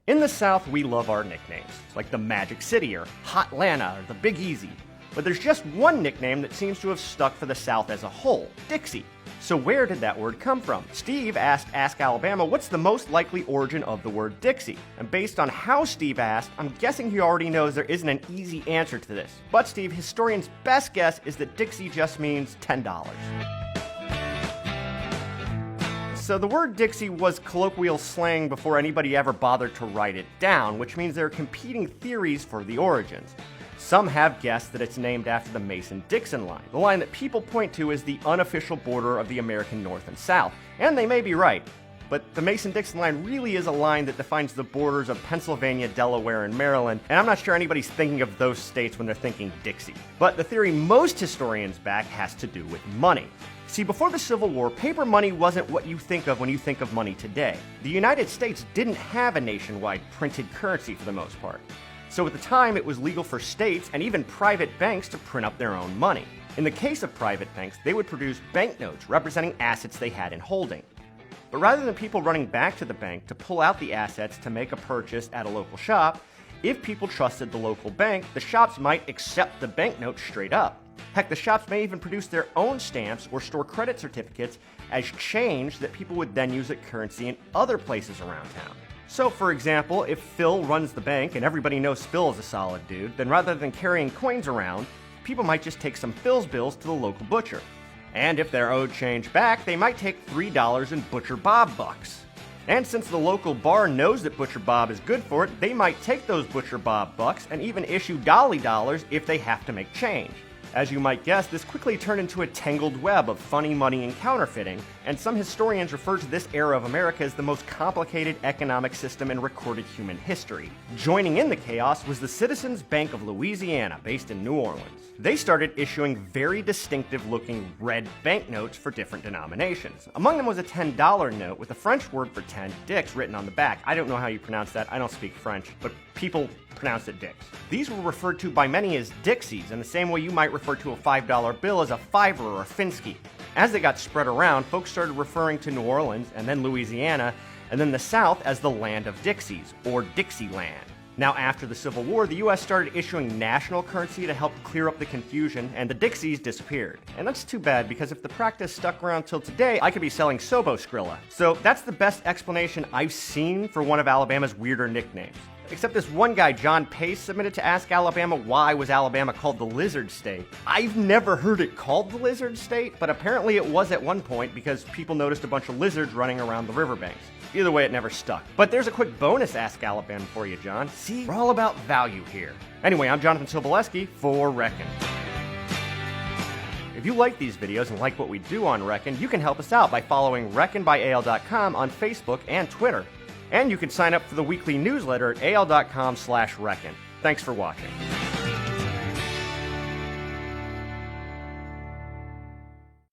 In the South, we love our nicknames, like the Magic City or Hotlanta or the Big Easy. But there's just one nickname that seems to have stuck for the South as a whole, Dixie. So where did that word come from? Steve asked Ask Alabama, what's the most likely origin of the word Dixie? And based on how Steve asked, I'm guessing he already knows there isn't an easy answer to this. But Steve, historians' best guess is that Dixie just means $10. So the word Dixie was colloquial slang before anybody ever bothered to write it down, which means there are competing theories for the origins. Some have guessed that it's named after the Mason-Dixon line, the line that people point to as the unofficial border of the American North and South. And they may be right, but the Mason-Dixon line really is a line that defines the borders of Pennsylvania, Delaware, and Maryland, and I'm not sure anybody's thinking of those states when they're thinking Dixie. But the theory most historians back has to do with money. See, before the Civil War, paper money wasn't what you think of when you think of money today. The United States didn't have a nationwide printed currency for the most part. So at the time, it was legal for states and even private banks to print up their own money. In the case of private banks, they would produce banknotes representing assets they had in holding. But rather than people running back to the bank to pull out the assets to make a purchase at a local shop, if people trusted the local bank, the shops might accept the banknote straight up. Heck, the shops may even produce their own stamps or store credit certificates as change that people would then use as currency in other places around town. So, for example, if Phil runs the bank and everybody knows Phil is a solid dude, then rather than carrying coins around, people might just take some Phil's bills to the local butcher. And if they're owed change back, they might take $3 in Butcher Bob bucks. And since the local bar knows that Butcher Bob is good for it, they might take those Butcher Bob bucks and even issue Dolly dollars if they have to make change. As you might guess, this quickly turned into a tangled web of funny money and counterfeiting, and some historians refer to this era of America as the most complicated economic system in recorded human history. Joining in the chaos was the Citizens Bank of Louisiana, based in New Orleans. They started issuing very distinctive-looking red banknotes for different denominations. Among them was a $10 note with the French word for 10, Dix, written on the back. I don't know how you pronounce that, I don't speak French, but people pronounced it Dix. These were referred to by many as Dixies, in the same way you might refer to a $5 bill as a fiver or a Finsky. As they got spread around, folks started referring to New Orleans, and then Louisiana, and then the South as the Land of Dixies, or Dixieland. Now, after the Civil War, the U.S. started issuing national currency to help clear up the confusion, and the Dixies disappeared. And that's too bad, because if the practice stuck around till today, I could be selling Sobo Skrilla. So that's the best explanation I've seen for one of Alabama's weirder nicknames. Except this one guy, John Pace, submitted to Ask Alabama why was Alabama called the Lizard State. I've never heard it called the Lizard State, but apparently it was at one point because people noticed a bunch of lizards running around the riverbanks. Either way, it never stuck. But there's a quick bonus Ask Alabama for you, John. See, we're all about value here. Anyway, I'm Jonathan Soboleski for Reckon. If you like these videos and like what we do on Reckon, you can help us out by following ReckonByAL.com on Facebook and Twitter. And you can sign up for the weekly newsletter at al.com/reckon. Thanks for watching.